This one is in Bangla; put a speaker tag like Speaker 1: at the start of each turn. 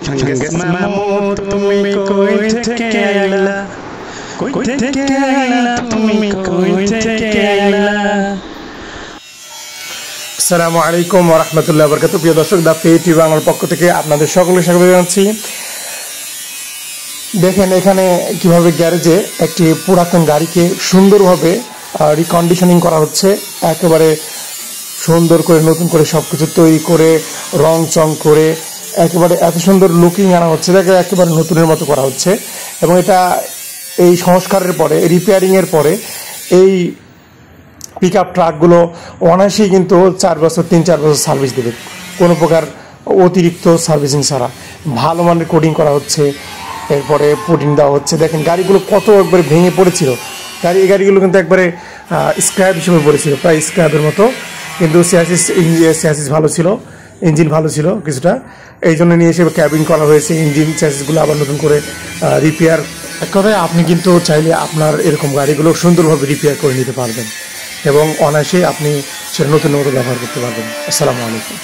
Speaker 1: Changas Mahmood, তুমি কই থেকে আইলা, কই থেকে আইলা, তুমি কই থেকে আইলা।
Speaker 2: আসসালামু আলাইকুম ওয়া রাহমাতুল্লাহি ওয়া বারাকাতুহু। প্রিয় দর্শক, দা পে টিভি বাংলার পক্ষ থেকে আপনাদের সকলকে স্বাগত জানাচ্ছি। দেখেন এখানে কিভাবে গ্যারেজে একটি পুরাতন গাড়িকে সুন্দরভাবে রিকন্ডিশনিং করা হচ্ছে, একেবারে সুন্দর করে নতুন করে সব কিছু তৈরি করে রং চং করে একেবারে এত সুন্দর লুকিং আনা হচ্ছে, দেখে একেবারে নতুনের মতো করা হচ্ছে। এবং এটা এই সংস্কারের পরে, রিপেয়ারিংয়ের পরে এই পিক আপ ট্রাকগুলো অনায়াসেই কিন্তু 3-4 বছর সার্ভিস দেবে, কোনো প্রকার অতিরিক্ত সার্ভিসিং ছাড়া। ভালো মানের কোডিং করা হচ্ছে, এরপরে পুটিং দেওয়া হচ্ছে। দেখেন গাড়িগুলো কত একবারে ভেঙে পড়েছিল, এই গাড়িগুলো কিন্তু একবারে স্ক্র্যাপ হিসেবে পড়েছিল, প্রায় স্ক্র্যাপের মতো। কিন্তু স্যাসিস ভালো ছিল, ইঞ্জিন ভালো ছিল কিছুটা, এই জন্য নিয়ে এসে ক্যাবিন করা হয়েছে। ইঞ্জিন স্যাসিসগুলো আবার নতুন করে রিপেয়ার করে আপনি কিন্তু চাইলে আপনার এরকম গাড়িগুলো সুন্দরভাবে রিপেয়ার করে নিতে পারবেন এবং অনায়াসে আপনি সেটা নতুন মতো ব্যবহার করতে পারবেন। আসসালামু আলাইকুম।